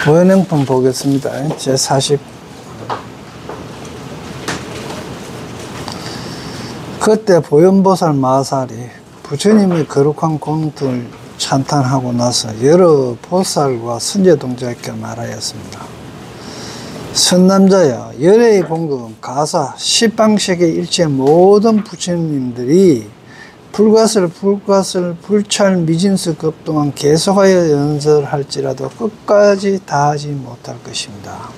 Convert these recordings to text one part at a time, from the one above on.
보현행품 보겠습니다. 제40. 그때 보현보살 마살이 부처님의 거룩한 공덕을 찬탄하고 나서 여러 보살과 선제동자에게 말하였습니다. 선남자여, 열애의 공덕은 가사 십방sek의 일체 모든 부처님들이 불가슬 불찰 미진수 급동안 계속하여 연설할지라도 끝까지 다하지 못할 것입니다.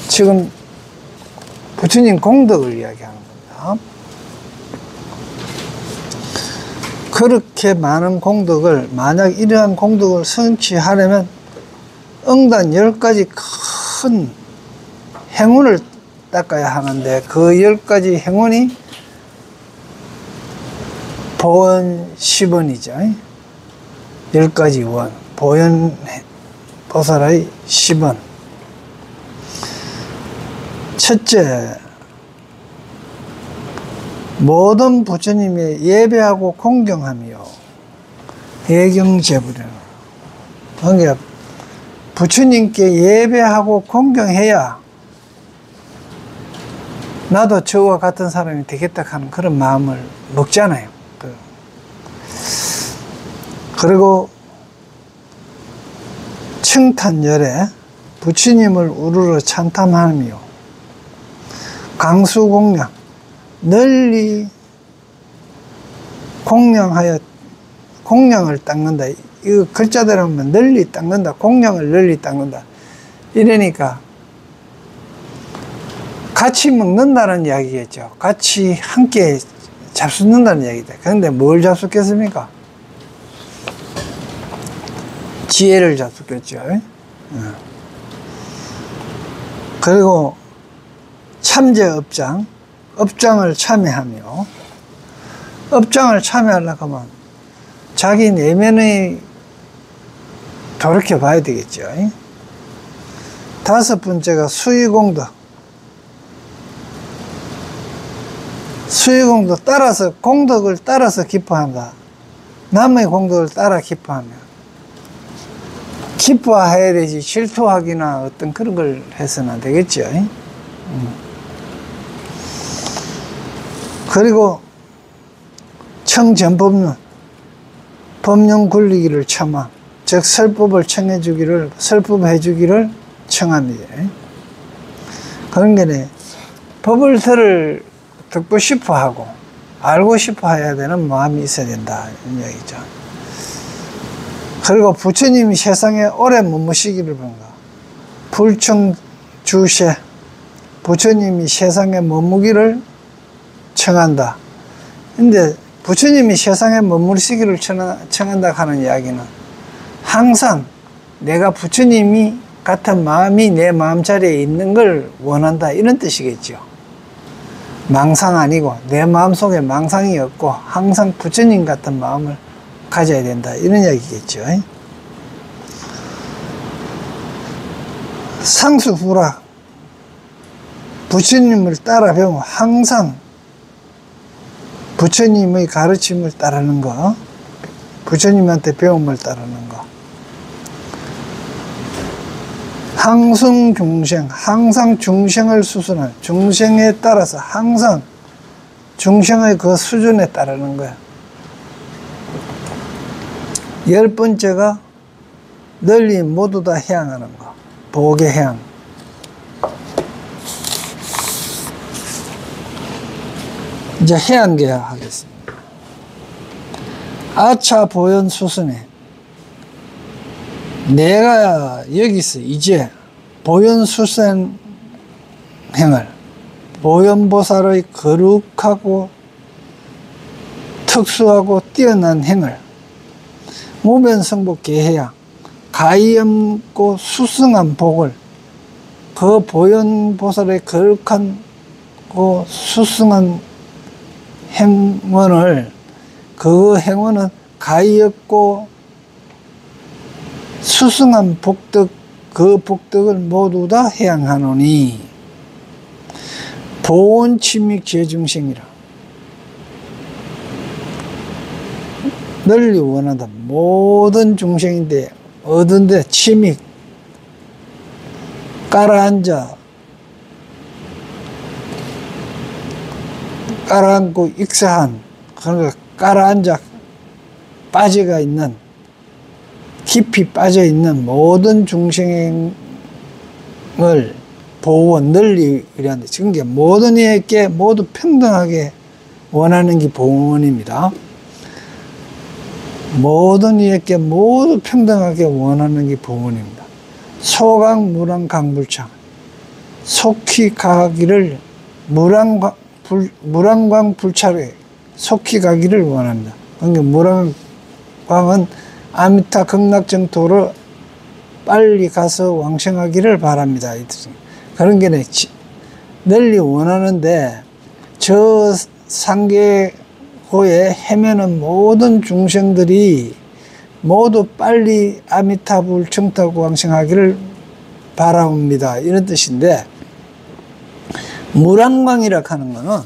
지금 부처님 공덕을 이야기하는 겁니다. 그렇게 많은 공덕을, 만약 이러한 공덕을 성취하려면 응단 10가지 큰 행운을 닦아야 하는데, 그 10가지 행운이 보현 10원이죠. 10가지 원. 보현 보살의 10원. 첫째, 모든 부처님의 예배하고 공경하며 예경제부려. 그러니까 부처님께 예배하고 공경해야 나도 저와 같은 사람이 되겠다 하는 그런 마음을 먹잖아요. 그리고 청탄열에 부처님을 우러러 찬탄하며 강수공양, 널리 공양하여, 공양을 닦는다. 이 글자대로 하면 널리 닦는다. 공양을 널리 닦는다. 이러니까 같이 먹는다는 이야기겠죠. 같이 함께 잡숫는다는 이야기다. 그런데 뭘 잡숫겠습니까? 지혜를 잡숫겠죠. 그리고 참제업장, 업장을 참여하며, 업장을 참여하려고 하면 자기 내면의 돌이켜 봐야 되겠죠. 다섯 번째가 수의공덕. 수의공덕 따라서, 공덕을 따라서 기뻐한다. 남의 공덕을 따라 기뻐하며. 기뻐해야 되지 질투하기나 어떤 그런 걸 해서는 안 되겠죠. 그리고 청전법륜, 법륜 굴리기를 청하, 즉 설법을 청해주기를, 설법해주기를 청합니다. 그런 게 법을 듣고 싶어 하고 알고 싶어 해야 되는 마음이 있어야 된다, 이런 얘기죠. 그리고 부처님이 세상에 오래 머무시기를 바란다. 불청주세, 부처님이 세상에 머무기를 청한다. 근데 부처님이 세상에 머무시기를 청한다 하는 이야기는 항상 내가 부처님이 같은 마음이 내 마음자리에 있는 걸 원한다, 이런 뜻이겠죠. 망상 아니고 내 마음속에 망상이 없고 항상 부처님 같은 마음을 가져야 된다, 이런 이야기겠죠. 상수불학, 부처님을 따라 배우면 항상 부처님의 가르침을 따르는 거, 부처님한테 배움을 따르는 거. 항승중생, 항상 중생을 수순할, 중생에 따라서 항상 중생의 그 수준에 따르는 거야. 10번째가 널리 모두 다 해양하는 거, 보계해양. 이제 해양계야 하겠습니다. 아차 보현 수순에, 내가 여기서 이제 보현 수순 행을, 보현보살의 거룩하고 특수하고 뛰어난 행을 무변성복 계해야 가이엄고 수승한 복을, 그 보현보살의 거룩한 그 수승한 행원을, 그 행원은 가이없고 수승한 복덕, 그 복덕을 모두 다 해양하노니 보온침익 제중생이라. 널리 원한다. 모든 중생인데 어딘데 침이 깔아앉고 익사한, 그러니까 깔아앉아 빠져가 있는, 깊이 빠져 있는 모든 중생을 보호 널리 의뢰한다. 지금 이게 모든 이에게 모두 평등하게 원하는 게 보원입니다. 모든 이에게 모두 평등하게 원하는 게 보원입니다. 소강, 무랑, 강불창. 속히 가기를, 무랑광 불찰에 속히 가기를 원합니다. 그러니까 무랑광은 아미타 극락정토로 빨리 가서 왕생하기를 바랍니다. 그런 게 널리 원하는데, 저 상계호에 헤매는 모든 중생들이 모두 빨리 아미타불 정토 왕생하기를 바랍니다. 이런 뜻인데, 무랑광이라 하는 거는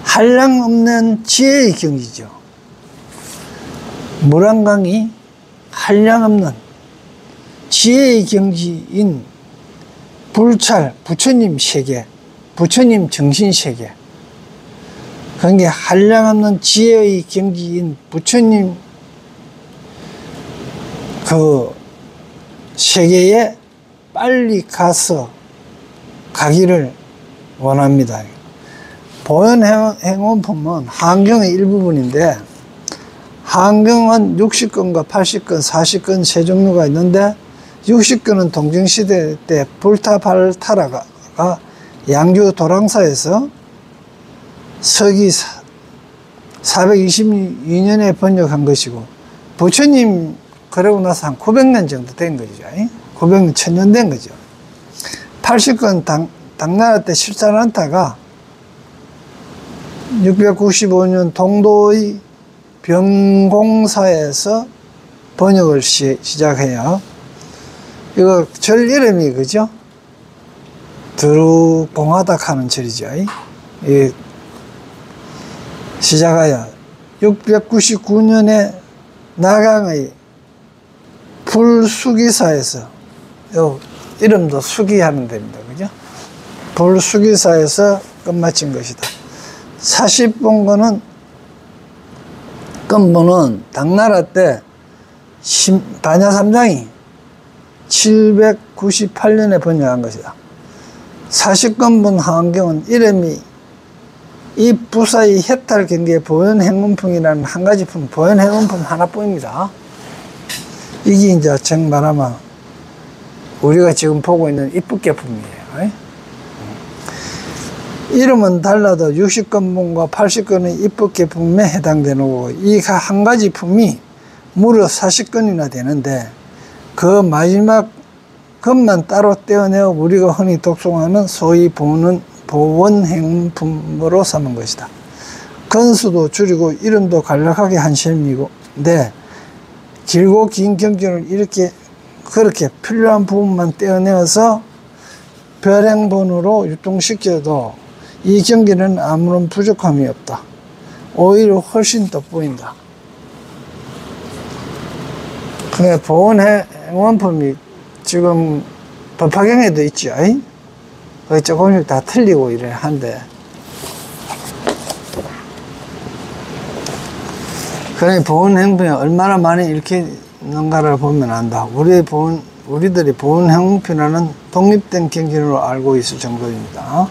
한량 없는 지혜의 경지죠. 무랑광이 한량 없는 지혜의 경지인 불찰, 부처님 세계, 부처님 정신 세계. 그게 한량 없는 지혜의 경지인 부처님 그 세계에 빨리 가기를 원합니다. 보현행원품은 한경의 일부분인데, 한경은 60건과 80건, 40건 세 종류가 있는데, 60건은 동정시대 때 불타발타라가 양주 도랑사에서 서기 422년에 번역한 것이고, 부처님 그러고 나서 한 900년 정도 된 거죠. 900년, 1000년 된 거죠. 80건 당나라 때 실산한타가 695년 동도의 병공사에서 번역을 시작해요. 이거 절 이름이 그죠? 드루공하닥 하는 절이죠. 시작하여 699년에 나강의 불수기사에서, 이름도 수기하는 데입니다. 그죠? 불수기사에서 끝마친 것이다. 40번거는 건보는 당나라 때 반야삼장이 798년에 번역한 것이다. 40건분 한경은 이름이 이 부사의 해탈 경계의 보현행문품이라는 한 가지 품, 보현행문품 하나뿐입니다. 이게 이제 정 말하면 우리가 지금 보고 있는 입법계품이에요. 이름은 달라도 60건분과 80건의 입법계품에 해당되는 거고, 이 한 가지 품이 무려 40건이나 되는데, 그 마지막 것만 따로 떼어내어 우리가 흔히 독송하는 소위 보원행품으로 삼은 것이다. 건수도 줄이고 이름도 간략하게 한 셈인데, 길고 긴 경전을 그렇게 필요한 부분만 떼어내어서 별행본으로 유통시켜도 이 경기는 아무런 부족함이 없다. 오히려 훨씬 돋보인다. 그래, 보원행원품이 지금 법화경에도 있죠. 조금씩 다 틀리고 이래 한데, 그래, 보원행품이 얼마나 많이 읽히는가를 보면 안다. 우리들이 보원행품이라는 독립된 경전으로 알고 있을 정도입니다.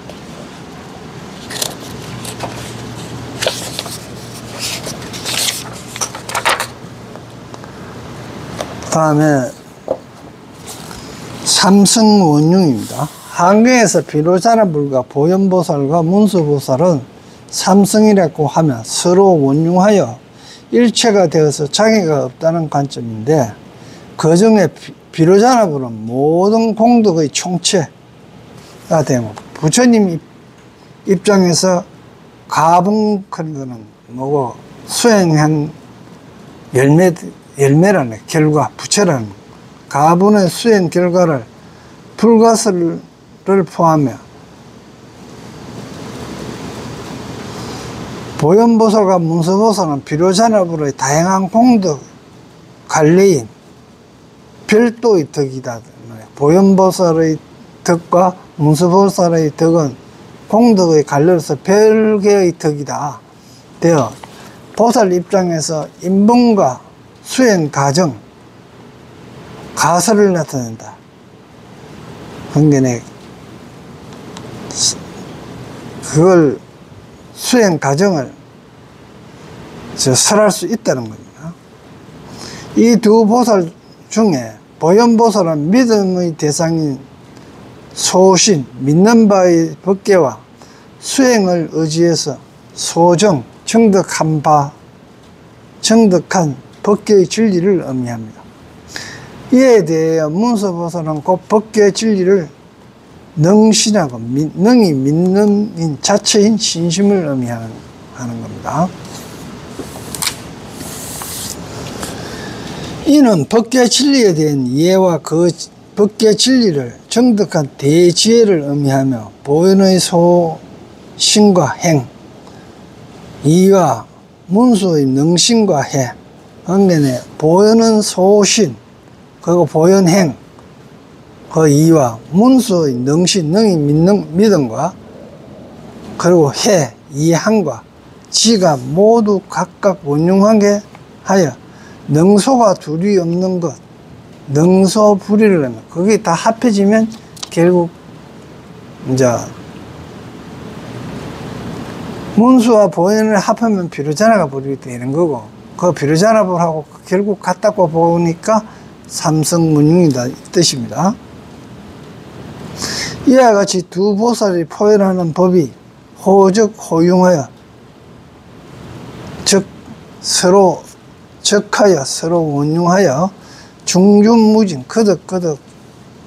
다음에 삼성원융입니다. 한경에서 비로자나불과 보현보살과 문수보살은 삼성이라고 하면 서로 원융하여 일체가 되어서 장애가 없다는 관점인데, 그 중에 비로자나불은 모든 공덕의 총체가 되고, 부처님 입장에서 가봉 그런 거는 뭐고, 수행한 열매라는 결과, 부처라는 가분의 수행 결과를 불가설을 포함해 보현보살과 문수보살은 비로자나불의 다양한 공덕 관례인 별도의 덕이다. 보현보살의 덕과 문수보살의 덕은 공덕의 관례로서 별개의 덕이다 되어 보살 입장에서 인본과 수행 과정, 가설을 나타낸다. 그러니까 그걸 수행 과정을 설할 수 있다는 겁니다. 이 두 보살 중에 보현보살은 믿음의 대상인 소신, 믿는 바의 법계와 수행을 의지해서 소정, 정득한 법계의 진리를 의미합니다. 이에 대해 문수보살은 곧 법계의 진리를 능신하고 능히 믿는 자체인 신심을 의미하는 겁니다. 이는 법계 진리에 대한 이해와 그 법계 진리를 정득한 대지혜를 의미하며 보현의 소신과 행, 이와 문수의 능신과 해, 그러니까 보현은 소신, 그리고 보현행, 그 이와 문수의 능신, 능히 믿음과 그리고 해, 이항과 지가 모두 각각 원흉하게 하여 능소가 둘이 없는 것, 능소불이를 하면 그게 다 합해지면 결국 이제 문수와 보현을 합하면 비로자나가 불이 되는 거고, 그 비로자나불하고 결국 같다고 보니까 삼성문융이다 이 뜻입니다. 이와 같이 두 보살이 포현하는 법이 호즉 호융하여 즉 서로 적하여 서로 원융하여 중준무진 거덕거덕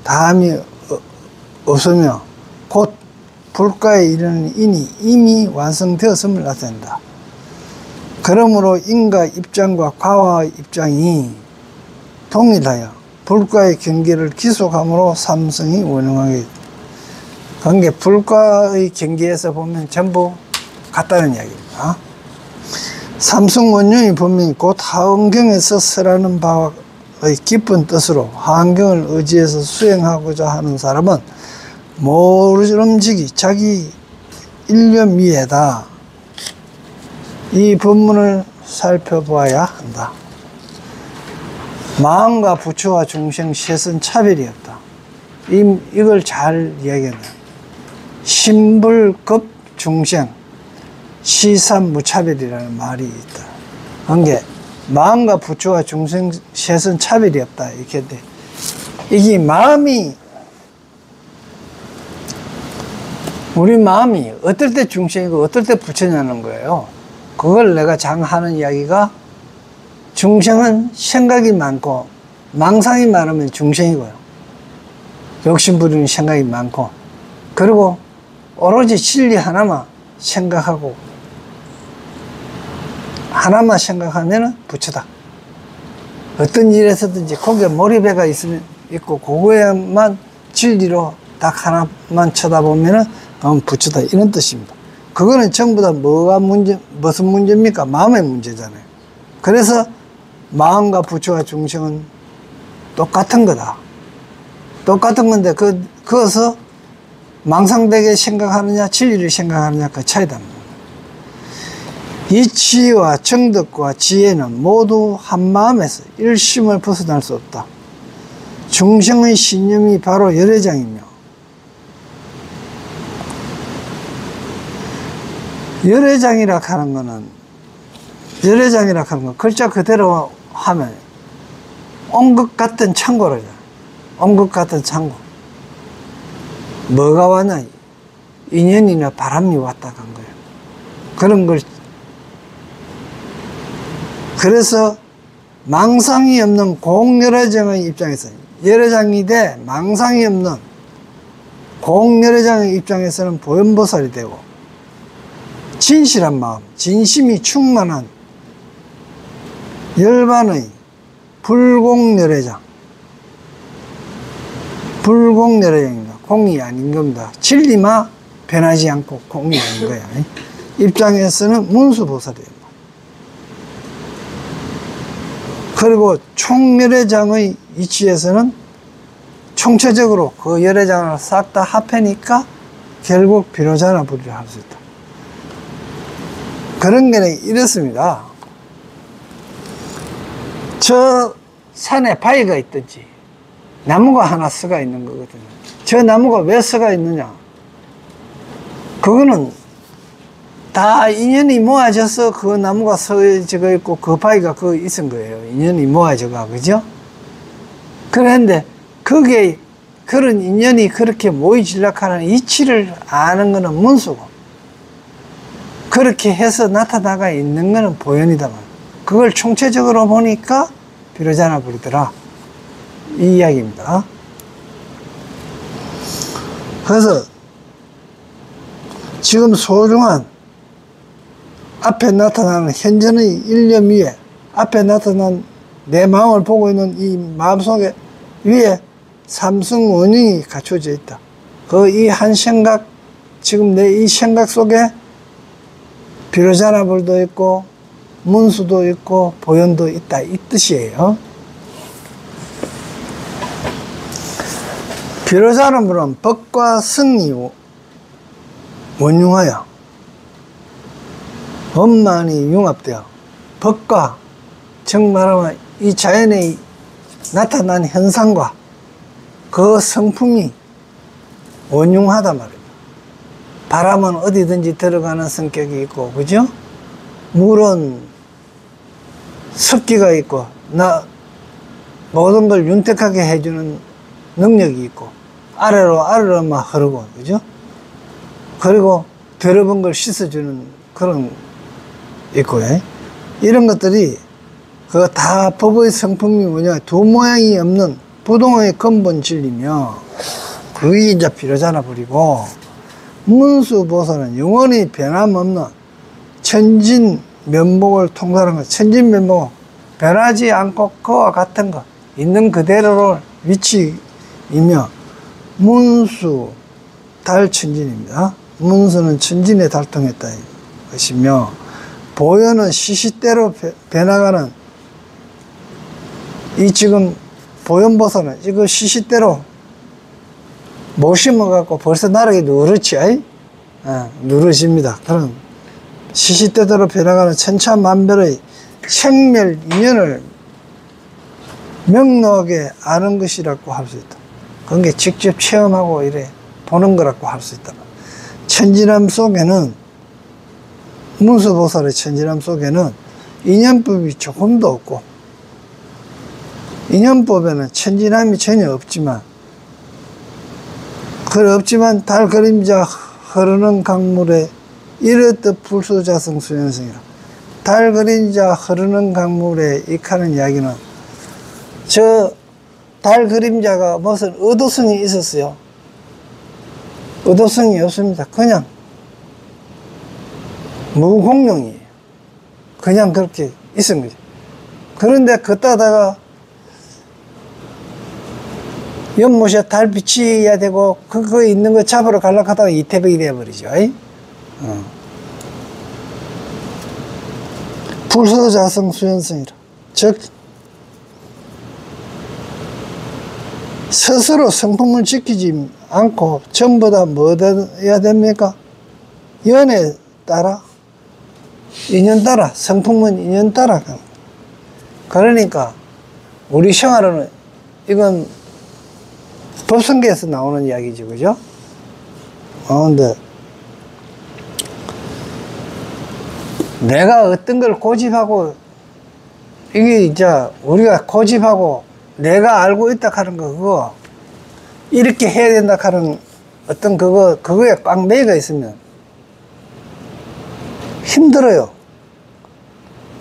다함이 없으며 곧 불가에 이르는 인이 이미 완성되었음을 나타낸다. 그러므로 인과 입장과 과화의 입장이 동일하여 불가의 경계를 기속함으로 삼성이 원흉하게 된다. 그게 불가의 경계에서 보면 전부 같다는 이야기입니다. 삼성원흉이 분명히 곧 하원경에서 설하는 바의 깊은 뜻으로 하원경을 의지해서 수행하고자 하는 사람은 모름지기 자기 일념 위에다 이 법문을 살펴보아야 한다. 마음과 부처와 중생 셋은 차별이 없다. 이걸 잘 이야기한다. 신불급 중생 시삼무차별이라는 말이 있다. 그게 마음과 부처와 중생 셋은 차별이 없다 이렇게 돼. 이게 마음이 우리 마음이 어떨 때 중생이고 어떨 때 부처냐는 거예요. 그걸 내가 장하는 이야기가 중생은 생각이 많고 망상이 많으면 중생이고요. 욕심부리는 생각이 많고 그리고 오로지 진리 하나만 생각하고 하나만 생각하면 부처다. 어떤 일에서든지 거기에 몰입해가 있고 그거에만 진리로 딱 하나만 쳐다보면 부처다 이런 뜻입니다. 그거는 전부 다 무슨 문제입니까? 마음의 문제잖아요. 그래서 마음과 부처와 중생은 똑같은 거다. 똑같은 건데 그것을 망상되게 생각하느냐 진리를 생각하느냐 그 차이다. 이치와 정덕과 지혜는 모두 한마음에서 일심을 벗어날 수 없다. 중생의 신념이 바로 열애장이며 열애장이라 하는 거는 글자 그대로 하면 온 것 같은 창고로죠. 온 것 같은 창고. 뭐가 왔냐? 인연이나 바람이 왔다 간 거예요. 그런 걸 그래서 망상이 없는 공열애장의 입장에서 열애장이 돼 망상이 없는 공열애장의 입장에서는 보현보살이 되고 진실한 마음, 진심이 충만한 열반의 불공열애장 불공열애장입니다. 공이 아닌 겁니다. 진리만 변하지 않고 공이 아닌 거예요. 입장에서는 문수보살이에요. 그리고 총열애장의 위치에서는 총체적으로 그 열애장을 싹 다 합해니까 결국 비로자나불이를 할 수 있다. 그런 게 이렇습니다. 저 산에 바위가 있든지 나무가 하나 서가 있는 거거든요. 저 나무가 왜 서가 있느냐? 그거는 다 인연이 모아져서 그 나무가 서져 있고 그 바위가 거기 있은 거예요. 인연이 모아져가, 그죠? 그런데 그게 그런 인연이 그렇게 모이지려고 하는 이치를 아는 거는 문수고, 그렇게 해서 나타나가 있는 거는 보현이다. 그걸 총체적으로 보니까 비로자나불이더라. 이 이야기입니다. 그래서 지금 소중한 앞에 나타나는 현전의 일념 위에, 앞에 나타난 내 마음을 보고 있는 이 마음속에 위에 삼승 원흉이 갖춰져 있다. 그 이 한 생각, 지금 내 이 생각 속에 비로자나불도 있고 문수도 있고 보현도 있다, 이 뜻이에요. 비로자나불은 법과 성이 원융하여 법만이 융합되어 법과, 정말하면 이 자연에 나타난 현상과 그 성품이 원융하단 말입니다. 바람은 어디든지 들어가는 성격이 있고, 그죠? 물은 습기가 있고, 모든 걸 윤택하게 해주는 능력이 있고, 아래로만 흐르고, 그죠? 그리고 더러운 걸 씻어주는 그런 있고, 이런 것들이 그 다 법의 성품이 뭐냐, 두 모양이 없는 부동의 근본 진리며, 그게 이제 비로자나불이고, 문수보살은 영원히 변함없는 천진면목을 통달한 것. 천진면목, 변하지 않고 그와 같은 것, 있는 그대로를 위치이며, 문수 달천진입니다. 문수는 천진에 달통했다 것이며, 보현은 시시때로 변화가는, 이 지금 보현보살은 이거 시시때로 못 심어갖고 벌써 나르게 누렇지, 누르십니다. 그런 시시때대로 변화가는 천차만별의 생멸 인연을 명료하게 아는 것이라고 할 수 있다. 그런 게 직접 체험하고 이래 보는 거라고 할 수 있다. 천진함 속에는, 문수보살의 천진함 속에는 인연법이 조금도 없고, 인연법에는 천진함이 전혀 없지만, 없지만 달 그림자 흐르는 강물에 이렇듯 불소자성 수연성이라. 달 그림자 흐르는 강물에 익하는 이야기는, 저 달 그림자가 무슨 의도성이 있었어요? 의도성이 없습니다. 그냥 무공용이에요. 그냥 그렇게 있은 거죠. 그런데 걷다가 연못에 달 비치야 되고, 그거 있는 거 잡으러 가려고 하다가 이태백이 되어버리죠. 불소자성 수연성이라. 즉, 스스로 성품을 지키지 않고 전부 다 뭐 해야 됩니까? 연에 따라, 인연 따라, 성품은 인연 따라. 그러니까 우리 생활은, 이건 법성계에서 나오는 이야기죠, 그죠? 근데 내가 어떤 걸 고집하고, 이게 이제 우리가 고집하고 내가 알고 있다 하는 거, 그거 이렇게 해야 된다 하는 어떤 그거에 꽉 매여가 있으면 힘들어요.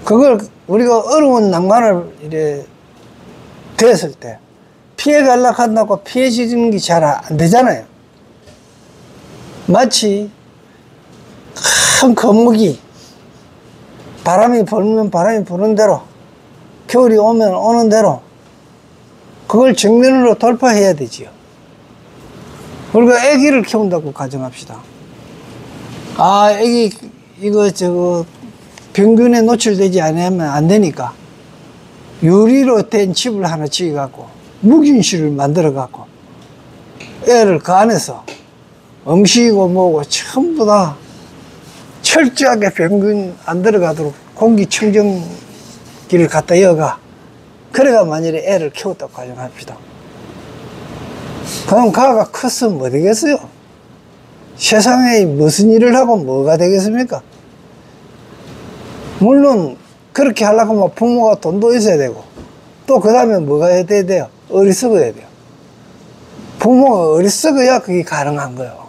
그걸 우리가 어려운 낭만을 이래 됐을 때 피해 가려고 한다고 피해지는 게 잘 안 되잖아요. 마치 큰 거북이, 바람이 불면 바람이 부는 대로, 겨울이 오면 오는 대로 그걸 정면으로 돌파해야 되지요. 그리고 아기를 키운다고 가정합시다. 아기 이거 병균에 노출되지 않으면 안 되니까 유리로 된 집을 하나 지어갖고 묵인실을 만들어갖고 애를 그 안에서 음식이고 뭐고 전부 다 철저하게 병균 안 들어가도록 공기청정기를 갖다 이어가. 그래가 만일에 애를 키웠다고 가정합시다. 그럼 가가 컸으면 뭐 되겠어요? 세상에 무슨 일을 하고 뭐가 되겠습니까? 물론 그렇게 하려고 하면 부모가 돈도 있어야 되고 또 그 다음에 뭐가 해야 돼요? 어리석어야 돼요. 부모가 어리석어야 그게 가능한 거예요.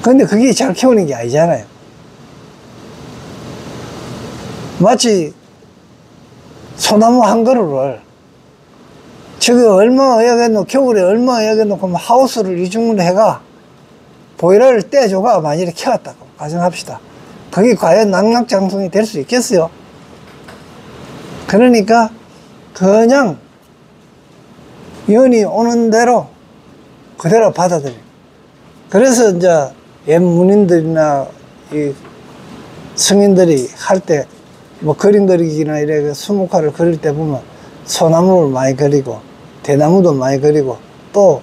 근데 그게 잘 키우는 게 아니잖아요. 마치 소나무 한 그루를 저기 얼마 해야겠노, 겨울에 얼마 해야겠노, 그럼 하우스를 이중으로 해가 보일러를 떼줘가 만일에 키웠다고 가정합시다. 그게 과연 낙락장성이 될 수 있겠어요? 그러니까 그냥 연이 오는 대로 그대로 받아들여요. 그래서 이제 옛 문인들이나 이 성인들이 할 때 뭐 그림 그리기나 이래 수묵화를 그릴 때 보면 소나무를 많이 그리고 대나무도 많이 그리고 또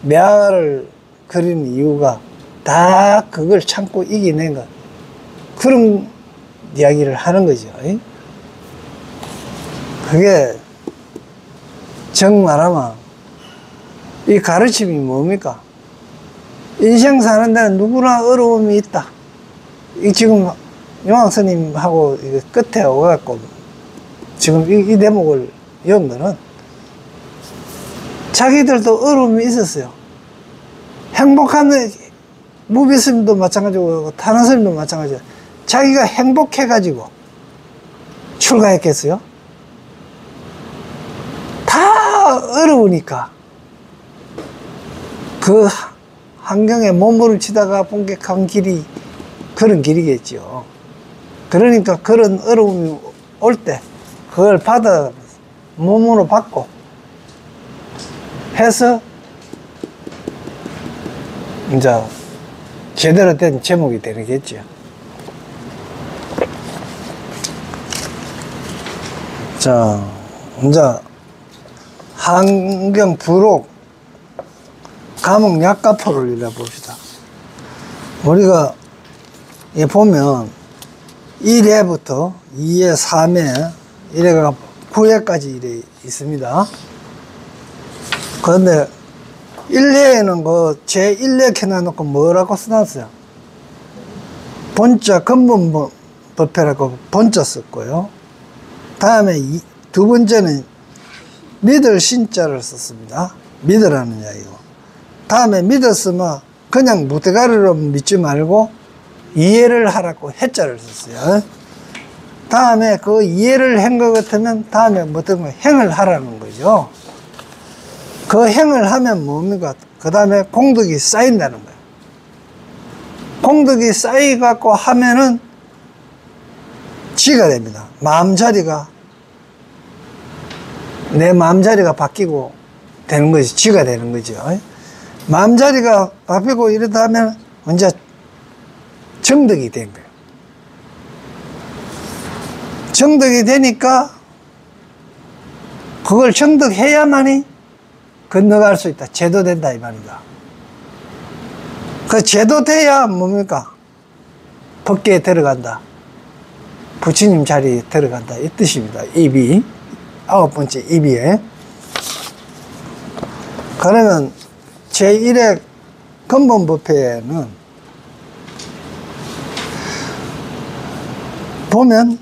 매화를 그리는 이유가 다 그걸 참고 이겨낸 것, 그런 이야기를 하는 거죠. 그게 정말하면 이 가르침이 뭡니까? 인생 사는 데는 누구나 어려움이 있다. 이 지금 용학 스님하고 끝에 오갖고 지금 이 대목을 연 거는 자기들도 어려움이 있었어요. 행복한 무비 스님도 마찬가지고 다른 스님도 마찬가지고 자기가 행복해가지고 출가했겠어요? 다 어려우니까 그 환경에 몸부림치다가 본격한 길이 그런 길이겠죠. 그러니까 그런 어려움이 올 때 그걸 받아 몸으로 받고 해서 이제 제대로 된 제목이 되겠죠. 자, 이제 환경 부록 감옥 약가포를 이래 봅시다. 우리가 이 보면 1회부터 2회, 3회, 이래가 9회까지 이래 있습니다. 그런데 1회에는 그 제1회 켜놔놓고 뭐라고 써놨어요? 본자 근본법회라고 본자 썼고요. 다음에 두 번째는 믿을 신자를 썼습니다. 믿으라는 이야기고. 다음에 믿었으면 그냥 무대가리로 믿지 말고 이해를 하라고 해자를 썼어요. 다음에 그 이해를 한 것 같으면 다음에 어떤 거 행을 하라는 거죠. 그 행을 하면 뭡니까? 그 다음에 공덕이 쌓인다는 거예요. 공덕이 쌓여갖고 하면은 지가 됩니다. 마음자리가, 내 마음자리가 바뀌고 되는 거지. 지가 되는 거죠. 마음자리가 바뀌고 이러다 하면 이제 정덕이 된 거예요. 정덕이 되니까 그걸 정덕해야만이 건너갈 수 있다. 제도된다 이 말이다. 그 제도돼야 뭡니까? 법계에 들어간다. 부처님 자리에 들어간다 이 뜻입니다. 입이 9번째 입이에. 그러면 제1회 근본법회는 보면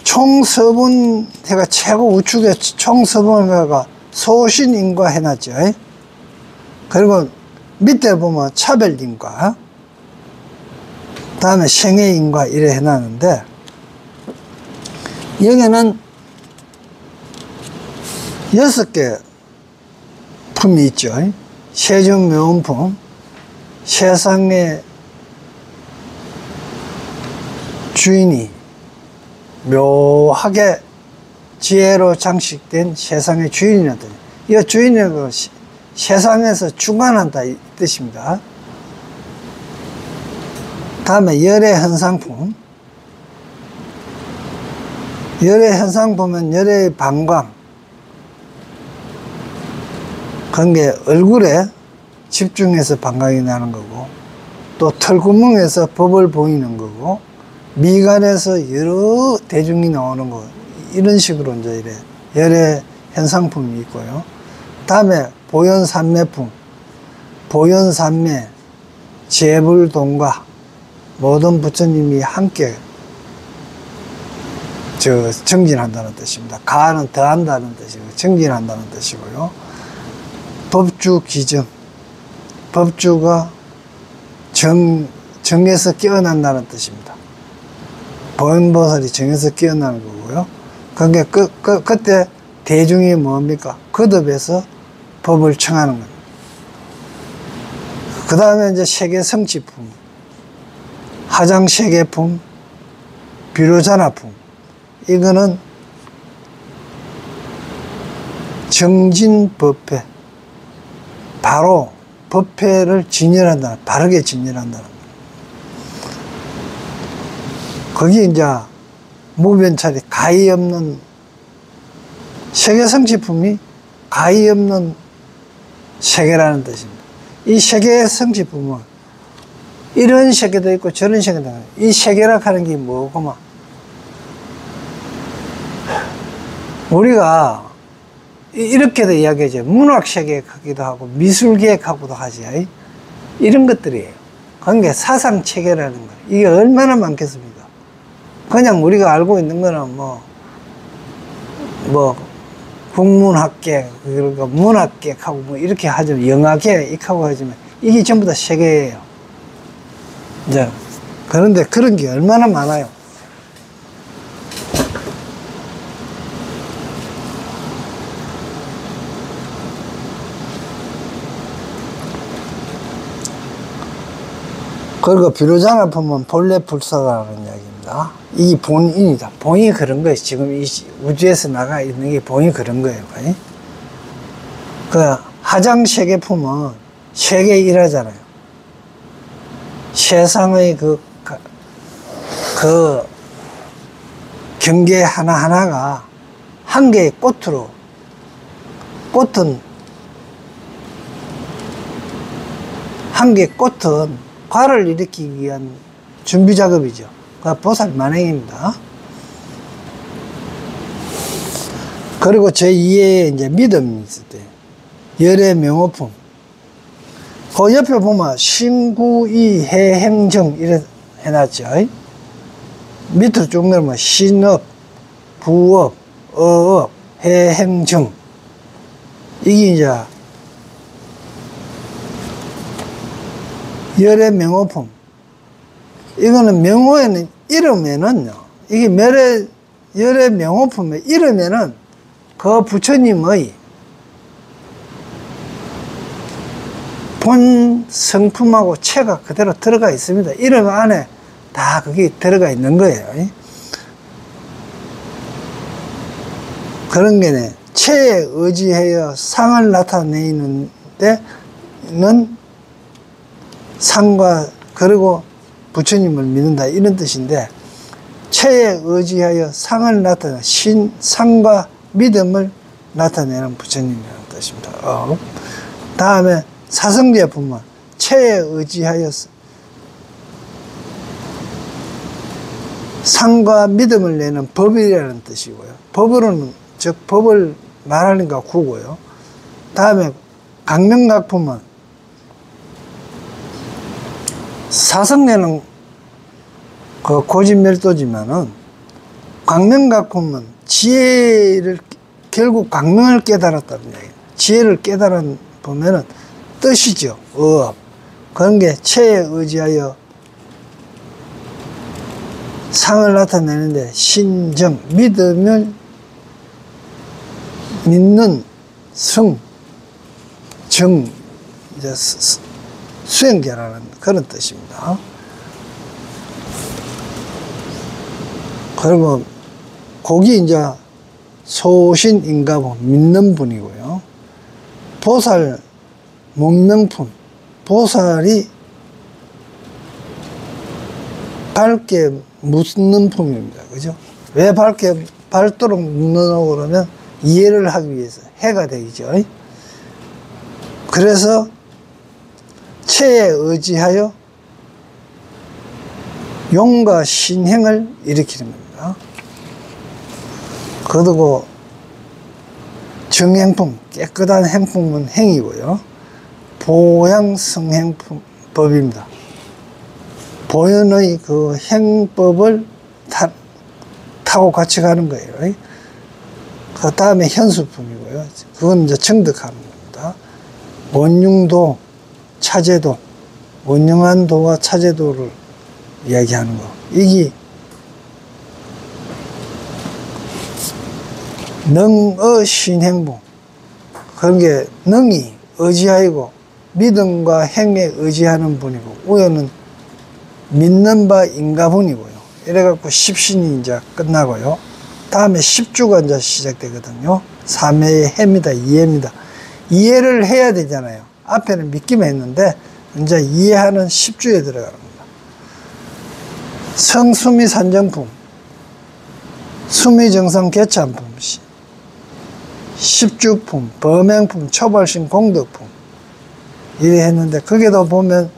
총서분회가 최고 우측에 총서분회가 소신인과 해놨죠. 그리고 밑에 보면 차별인과, 다음에 생애인과 이래 해놨는데, 여기는 6개 품이 있죠. 세종묘원품, 세상의 주인이 묘하게 지혜로 장식된 세상의 주인이라든, 이 주인은 세상에서 주관한다 이 뜻입니다. 다음에 열의 현상품. 열의 현상품은 열의 방광. 그런 게 얼굴에 집중해서 방광이 나는 거고, 또 털구멍에서 버블 보이는 거고, 미간에서 여러 대중이 나오는 거. 이런 식으로 이제 이래 열의 현상품이 있고요. 다음에 보현산매품. 보현산매, 재불동과 모든 부처님이 함께 정진한다는 뜻입니다. 가는 더한다는 뜻이고, 정진한다는 뜻이고요. 법주 기정. 법주가 정에서 깨어난다는 뜻입니다. 보현보살이 정에서 깨어나는 거고요. 그러니까 그때 대중이 뭡니까? 거듭해서 법을 청하는 겁니다. 그 다음에 이제 세계성취품, 화장세계품, 비로자나품. 이거는 정진법회. 바로 법회를 진열한다. 바르게 진열한다. 거기 이제 무변찰이 가히 없는, 세계성취품이 가히 없는 세계라는 뜻입니다. 이 세계성취품은 이런 세계도 있고 저런 세계도 있고, 이 세계라 하는 게 뭐고만, 우리가 이렇게도 이야기하죠. 문학세계하기도 하고 미술계하고도 하지. 이런 것들이에요. 그게 사상체계라는 거예요. 이게 얼마나 많겠습니까? 그냥 우리가 알고 있는 거는 국문학계, 그러니까 문학계하고 뭐 이렇게 하지만, 영화계 이하고 하지만, 이게 전부 다 세계예요. 이제 그런데 그런 게 얼마나 많아요. 그리고 비로자나품은 본래 불사라는 이야기입니다. 이 본인이다. 본인이 그런 거예요. 지금 이 우주에서 나가 있는 게 본인이 그런 거예요. 그 화장세계품은 세계 일하잖아요. 세상의 그 경계 하나하나가 한 개의 꽃으로, 한 개의 꽃은 화를 일으키기 위한 준비 작업이죠. 그 보살 만행입니다. 그리고 제2의 이제 믿음이 있을 때, 열의 명호품. 그 옆에 보면 신구이 해행정 이래 해놨죠. 밑으로 쭉 내려오면 신업, 부업, 어업, 해행정. 이게 이제 열의 명호품. 이거는 명호에는 이름에는요, 이게 열의 명호품의 이름에는 그 부처님의 본 성품하고 체가 그대로 들어가 있습니다. 이름 안에 다 그게 들어가 있는 거예요. 그런 게네, 체에 의지하여 상을 나타내는 데는 상과, 그리고 부처님을 믿는다, 이런 뜻인데, 체에 의지하여 상을 나타내, 상과 믿음을 나타내는 부처님이라는 뜻입니다. 다음에 사성제 보면 체에 의지하여 상과 믿음을 내는 법이라는 뜻이고요. 법으로는, 즉 법을 말하는 거 구고요. 다음에 강명각품은 사성내는 그 고진멸도지만은, 광명각품은 지혜를, 결국 광명을 깨달았다는 얘기예요. 지혜를 깨달아 보면은 뜻이죠. 그런 게 체에 의지하여 상을 나타내는데, 신정, 믿음을 믿는 성, 정, 이제 수행자라는 그런 뜻입니다. 그리고 거기 이제 소신인가보, 믿는 분이고요. 보살 문명품, 보살이 밝게 묻는 품입니다. 그죠? 왜 밝게 밝도록 묻느냐고 그러면 이해를 하기 위해서 해가 되죠. 그래서 체에 의지하여 용과 신행을 일으키는 겁니다. 그리고 정행품, 깨끗한 행품은 행이고요. 보양성행법입니다. 보현의 그 행법을 타고 같이 가는 거예요. 그 다음에 현수품이고요. 그건 이제 정득하는 겁니다. 원융도, 차제도, 원융한 도와 차제도를 이야기하는 거. 이게 능의 신행부. 그런 게 능이 의지하이고 믿음과 행에 의지하는 분이고 우여는 믿는 바 인가분이고요. 이래갖고 십신이 이제 끝나고요. 다음에 십주가 이제 시작되거든요. 삼해의 해입니다. 이해입니다. 이해를 해야 되잖아요. 앞에는 믿기만 했는데 이제 이해하는 십주에 들어가는 겁니다. 성수미 산정품, 수미정상 개참품, 십주품, 범행품, 초발신 공덕품 이래 했는데 거기도 보면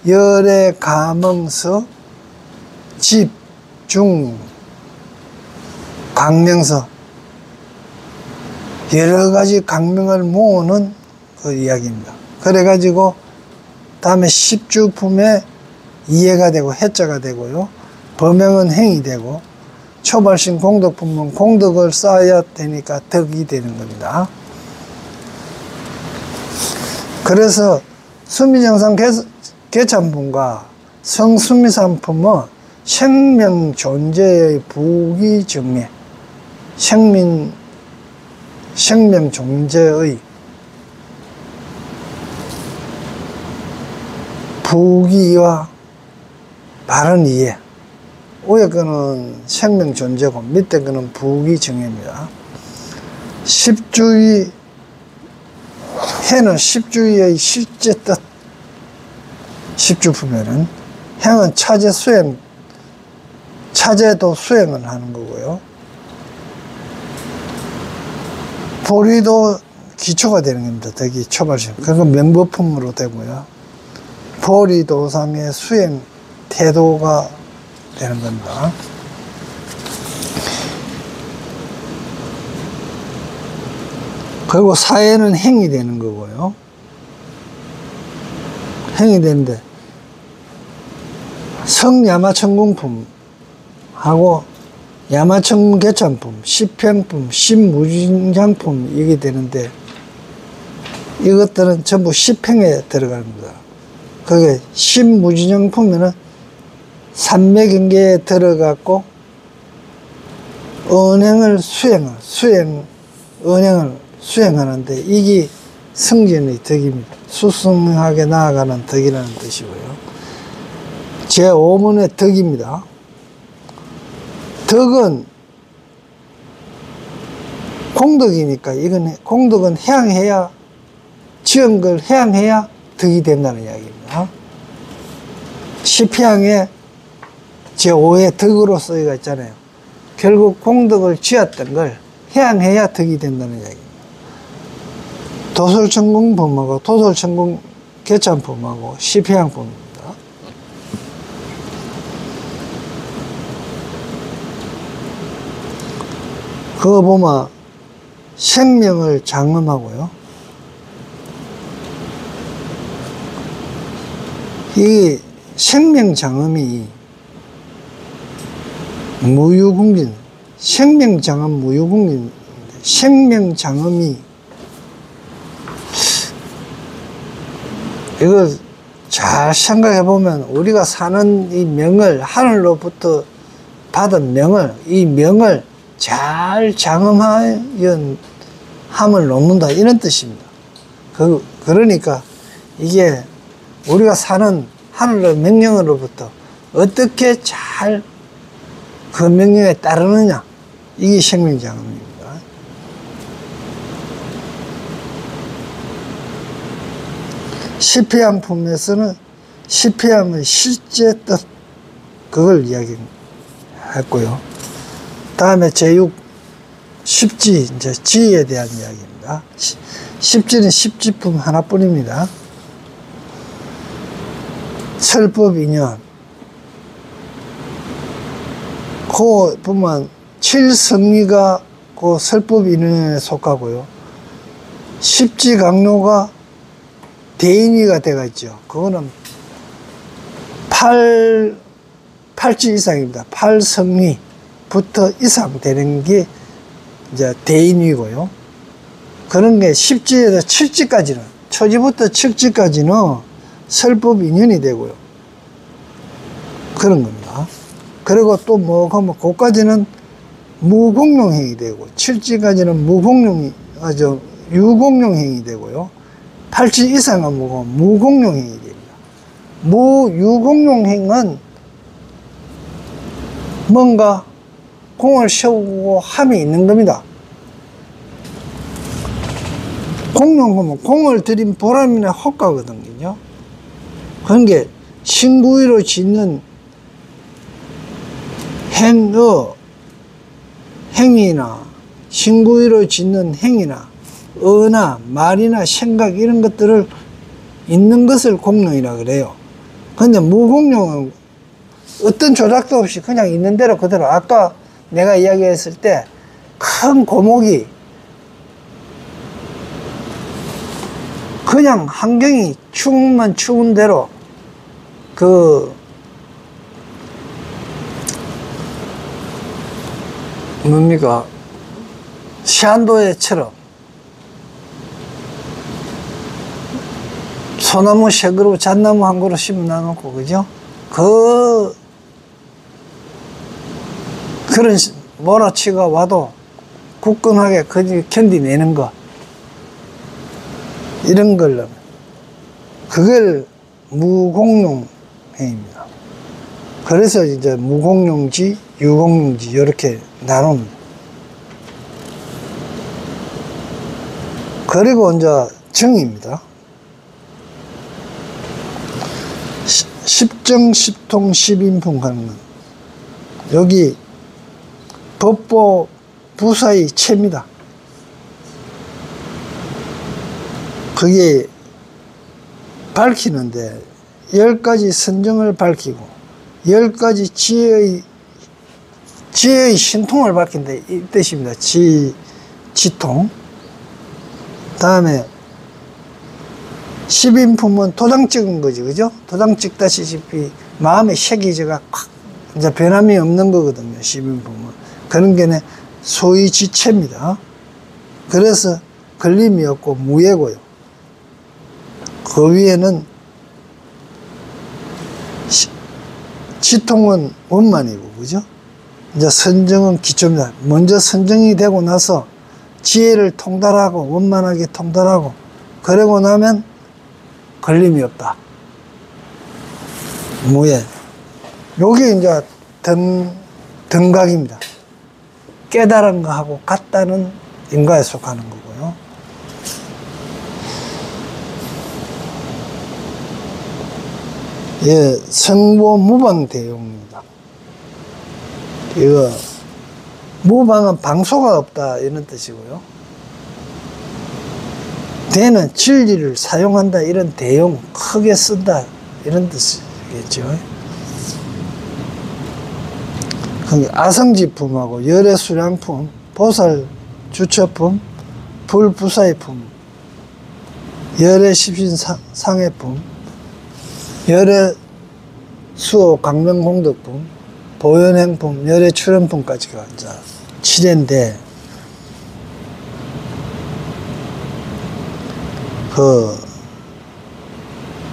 열의 가명서, 집, 중, 강명서 여러 가지 강명을 모으는 그 이야기입니다. 그래가지고 다음에 십주품에 이해가 되고 해자가 되고요. 범행은 행이 되고 초발신 공덕품은 공덕을 쌓아야 되니까 덕이 되는 겁니다. 그래서 수미정상 개참품과 성수미산품은 생명 존재의 부기정례, 생명 존재의 부기와 바른 이해. 위에 거는 생명 존재고 밑에 거는 부기정예입니다. 십주의 해는 십주의 실제 뜻. 십주품에는 행은 차제 수행, 차제도 수행을 하는 거고요. 보리도 기초가 되는 겁니다. 덕이 초발심. 그건 명법품으로 되고요. 보리도상의 수행 태도가 되는 겁니다. 그리고 사회는 행이 되는 거고요. 행이 되는데 성야마천궁품하고 야마천궁 개참품, 십행품, 십무진장품 이게 되는데 이것들은 전부 십행에 들어갑니다. 그게 십무진장품에는 삼매경계에 들어갔고 은행을 은행을 수행하는데 이게 승진의 덕입니다. 수승하게 나아가는 덕이라는 뜻이고요. 제5문의 덕입니다. 덕은 공덕이니까 이건 공덕은 해양해야 지은 걸 해양해야 덕이 된다는 이야기입니다. 십해양에 제5의 덕으로 쓰여가 있잖아요. 결국 공덕을 지었던 걸 해양해야 덕이 된다는 이야기입니다. 도솔천궁품하고 도솔천궁 개참품하고 십해양품입니다. 그거 보면 생명을 장엄하고요. 이 생명 장엄이 무유궁진, 생명 장엄 무유궁진, 생명 장엄이 이거 잘 생각해 보면 우리가 사는 이 명을 하늘로부터 받은 명을 이 명을 잘 장엄하여 함을 놓는다 이런 뜻입니다. 그러니까 이게 우리가 사는 하늘의 명령으로부터 어떻게 잘 그 명령에 따르느냐 이게 생명장엄입니다. 십해양품에서는 십해양의 실제 뜻 그걸 이야기했고요. 다음에 제6 십지, 이제 지에 대한 이야기입니다. 십지는 십지품 하나뿐입니다. 설법 인연. 그 보면 칠성리가 그 설법 인연에 속하고요. 십지 강로가 대인위가 되어 있죠. 그거는 8지 이상입니다. 8성리부터 이상 되는 게 이제 대인위고요. 그런 게 십지에서 칠지까지는, 초지부터 칠지까지는 설법 인연이 되고요. 그런 겁니다. 그리고 또 뭐 하면 그까지는 무공용행이 되고, 칠지까지는 유공용행이 되고요. 8지 이상은 뭐고 무공용행이 됩니다. 무유공용행은 뭔가 공을 세우고 함이 있는 겁니다. 공용하면 공을 들인 보람이나 효과거든요. 그런 게 신구위로 짓는 행위나 신구위로 짓는 행위나 어나 말이나 생각 이런 것들을 있는 것을 공용이라 그래요. 근데 무공용은 어떤 조작도 없이 그냥 있는 대로 그대로, 아까 내가 이야기했을 때 큰 고목이 그냥 환경이 추우면 추운 대로 시한도에처럼 소나무 세 그루, 잣나무 한 그루 심어놔놓고, 그죠? 그런 몰아치가 와도 굳건하게 견디내는 거. 이런 걸로. 그걸 무공용행입니다. 그래서 이제 무공용지, 유공용지, 이렇게 나눕니다. 그리고 이제 정입니다. 십정, 십통, 십인품 하는 건 여기 법보 부사의 체입니다. 그게 밝히는데 10가지 선정을 밝히고 10가지 지혜의 신통을 밝힌다 이 뜻입니다. 지통. 다음에 십인품은 도장 찍은 거지, 그죠? 도장 찍다시피 마음의 색이 제가 확 이제 변함이 없는 거거든요. 십인품은 그런 게 소위 지체입니다. 그래서 걸림이 없고 무예고요. 그 위에는 지통은 원만이고, 그죠? 이제 선정은 기초입니다. 먼저 선정이 되고 나서 지혜를 통달하고 원만하게 통달하고 그러고 나면 걸림이 없다. 무예. 요게 이제 등각입니다. 깨달은 거하고 같다는 인과에 속하는 거고요. 예, 성보 무방 대용입니다. 이거 무방은 방소가 없다 이런 뜻이고요. 대는 진리를 사용한다 이런 대용, 크게 쓴다 이런 뜻이겠죠. 아성지품하고 열애수량품, 보살주처품, 불부사의품, 열애십신상해품, 열애수호 강명공덕품, 보현행품, 열애출현품까지가 이제 7회인데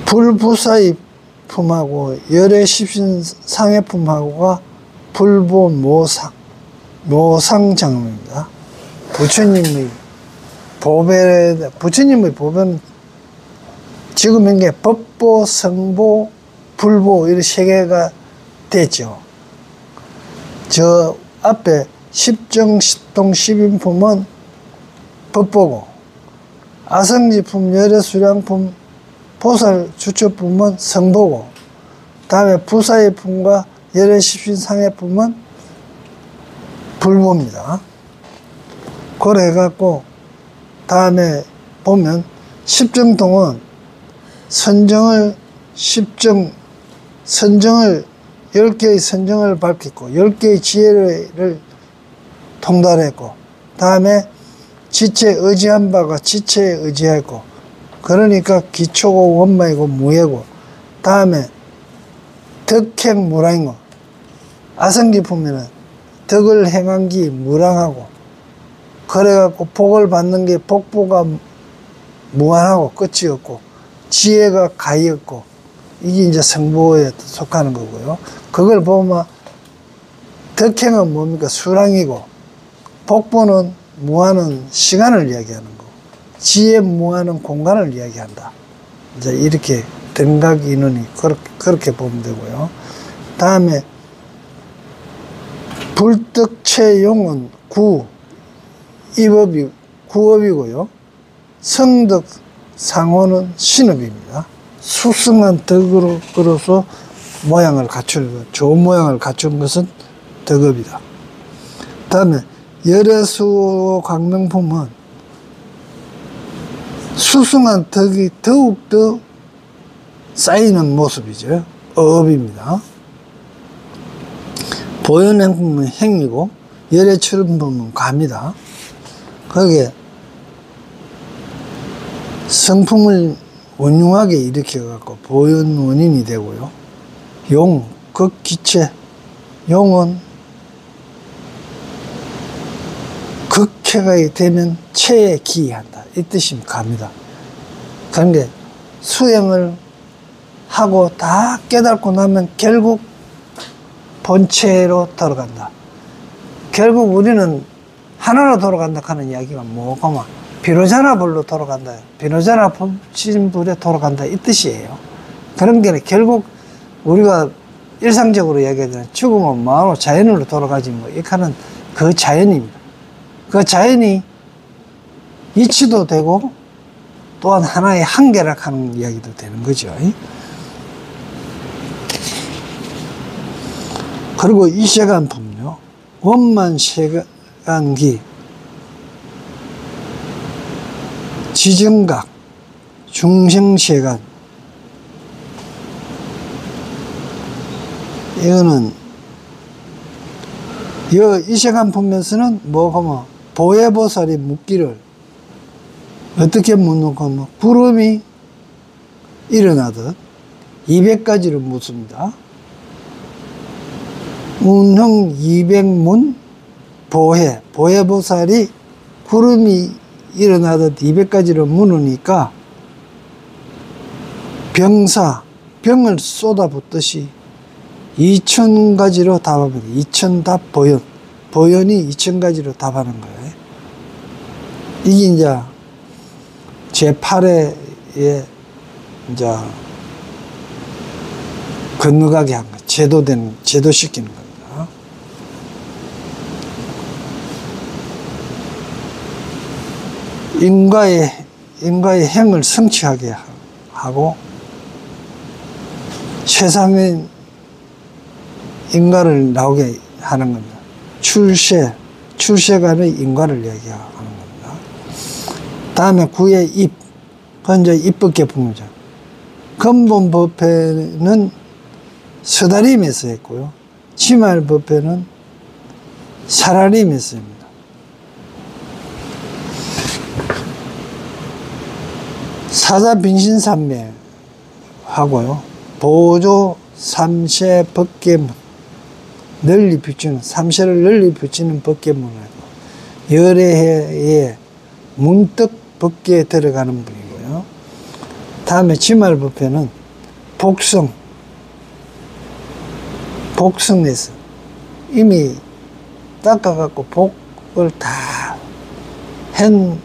불부사의품하고 열애십신상해품하고가 불보모상장입니다. 부처님의 보배는 지금 현재 법보, 성보, 불보 이렇게 세 개가 됐죠. 저 앞에 십정, 십통, 십인품은 법보고 아성지품, 열애수량품, 보살주처품은 성보고 다음에 부사의품과 열의 십신상해품은 불보입니다. 그래 해갖고 다음에 보면 십정통은 선정을 10개의 선정을 밝혔고 10개의 지혜를 통달했고, 다음에 지체 의지한 바가 지체에 의지했고, 그러니까 기초고 원마이고 무예고, 다음에 덕행 무랑이고, 아성기 보면은 덕을 행한 기 무랑하고, 그래갖고 복을 받는 게 복보가 무한하고 끝이 없고, 지혜가 가히 없고, 이게 이제 성보에 속하는 거고요. 그걸 보면 덕행은 뭡니까? 수랑이고, 복보는 무한은 시간을 이야기하는 거고, 지혜 무한은 공간을 이야기한다. 이제 이렇게 등각 인원이 그렇게 보면 되고요. 다음에 불덕체용은 구업이고요. 성덕 상호는 신업입니다. 수승한 덕으로서 모양을 갖추는 것, 좋은 모양을 갖춘 것은 덕업이다. 다음에 열애수 광명품은 수승한 덕이 더욱더 쌓이는 모습이죠. 어업입니다. 보현행품은 행이고, 열애출음품은 가입니다. 거기에 성품을 원흉하게 일으켜갖고 보현 원인이 되고요. 용, 극기체, 용은 극체가 되면 체에 기이한다, 이 뜻이 갑니다. 그런 게 수행을 하고 다 깨닫고 나면 결국 본체로 돌아간다. 결국 우리는 하나로 돌아간다 하는 이야기가 뭐고만 비로자나불로 돌아간다, 비로자나 법신불에 돌아간다, 이 뜻이에요. 그런 게 결국 우리가 일상적으로 이야기하는 죽으면 마음으로 자연으로 돌아가지 뭐 이렇게 하는 그 자연입니다. 그 자연이 이치도 되고 또한 하나의 한계락하는 이야기도 되는 거죠. 그리고 이 세간품요, 원만세간기, 지정각, 중생세간, 이거는 이 세간 보면서는 뭐고 보혜보살이 묻기를 어떻게 묻는가 뭐 구름이 일어나듯 200가지를 묻습니다. 운흥 200문 보혜보살이 구름이 일어나듯 200가지를 묻으니까 병을 쏟아붓듯이 2000가지로 답합니다. 2000답 보현이 2000가지로 답하는 거예요. 이게 이제 제8회에 이제 건너가게 한 거, 제도시키는 겁니다. 인과의 행을 성취하게 하고 세상의 인과를 나오게 하는 겁니다. 출세간의 인과를 얘기하는 겁니다. 다음에 구의 입, 먼저 입법계 풍자. 근본 법회는 서다림에서 했고요. 치말 법회는 사라림에서 합니다. 사자 빈신산매 하고요. 보조 삼세 법계문, 널리 비추는, 삼세를 널리 비추는 법계문하고, 열애에 문득 법계에 들어가는 분이고요. 다음에 지말법회는 복성에서 이미 닦아갖고 복을 다 한,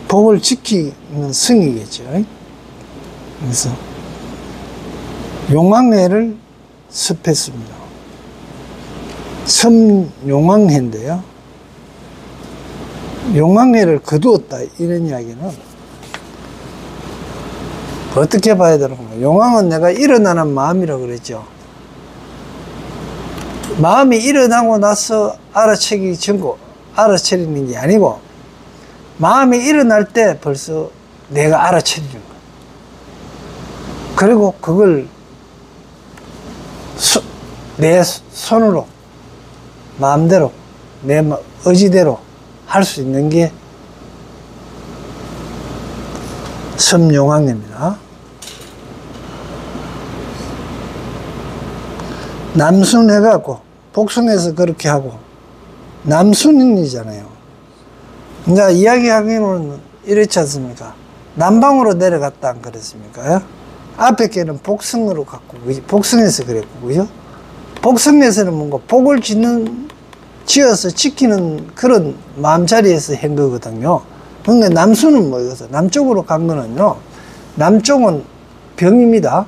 복을 지키는 성이겠죠. 그래서 용왕회를 습했습니다. 섬용왕회인데요. 용왕회를 거두었다, 이런 이야기는 어떻게 봐야 되는 건가? 용왕은 내가 일어나는 마음이라고 그랬죠. 마음이 일어나고 나서 알아차리는 게 아니고, 마음이 일어날 때 벌써 내가 알아차리는 거야. 그리고 그걸 내 손으로, 마음대로, 내 의지대로 할 수 있는 게 섬용왕입니다. 남순해갖고 복숭에서 그렇게 하고 남순인이잖아요. 이제 이야기하기는 이렇지 않습니까? 남방으로 내려갔다 안 그랬습니까? 앞에 게는 복승으로 갔고, 복승에서 그랬고, 그죠? 복승에서는 뭔가 복을 지어서 지키는 그런 마음자리에서 한 거거든요. 그러니까 남수는 뭐였어? 남쪽으로 간 거는요, 남쪽은 병입니다.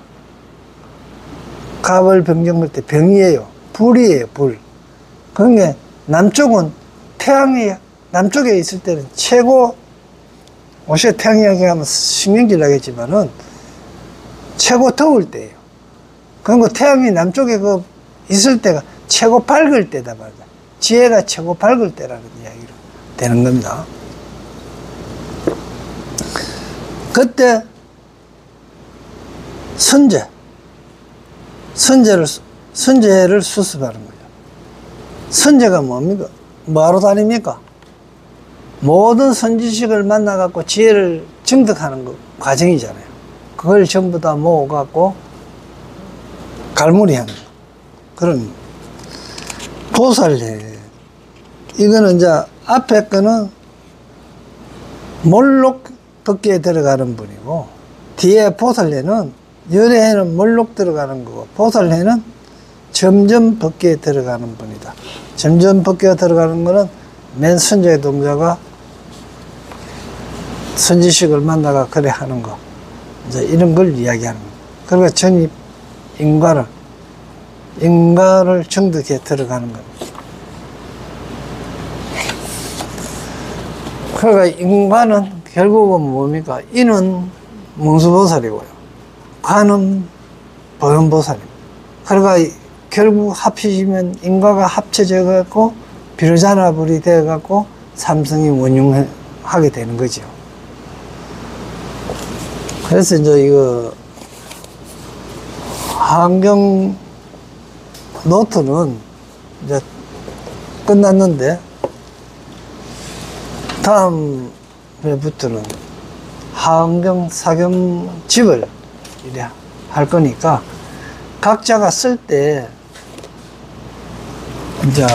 갑을 병정물 때 병이에요. 불이에요, 불. 그러니까 남쪽은 태양이 남쪽에 있을 때는 최고, 오시에 태양 이야기하면 신경질 나겠지만은 최고 더울 때예요. 그리고 태양이 남쪽에 있을 때가 최고 밝을 때다 말이야. 지혜가 최고 밝을 때라는 이야기로 되는 겁니다. 그때 선제를 수습하는 거죠. 선제가 뭡니까? 뭐하러 다닙니까? 모든 선지식을 만나갖고 지혜를 증득하는 과정이잖아요. 그걸 전부 다 모아갖고 갈무리하는 그런 보살해. 이거는 이제 앞에 거는 몰록 법계에 들어가는 분이고, 뒤에 보살해는 열애해는 몰록 들어가는 거고, 보살해는 점점 법계에 들어가는 분이다. 점점 법계에 들어가는 거는 맨 선제 동자가 선지식을 만나가 그래 하는 거, 이제 이런 걸 이야기하는 거. 그러니까 전입 인과를 정득해 들어가는 겁니다. 그러니까 인과는 결국은 뭡니까? 인은 문수보살이고요. 과는 보현보살입니다. 그러니까 결국 합치면 인과가 합쳐져 갖고 비로자나불이 되어 갖고 삼성이 원융하게 되는 거죠. 그래서 이제 이거 환경 노트는 이제 끝났는데, 다음 회부터는 환경 사경집을 이래 할 거니까 각자가 쓸 때 이제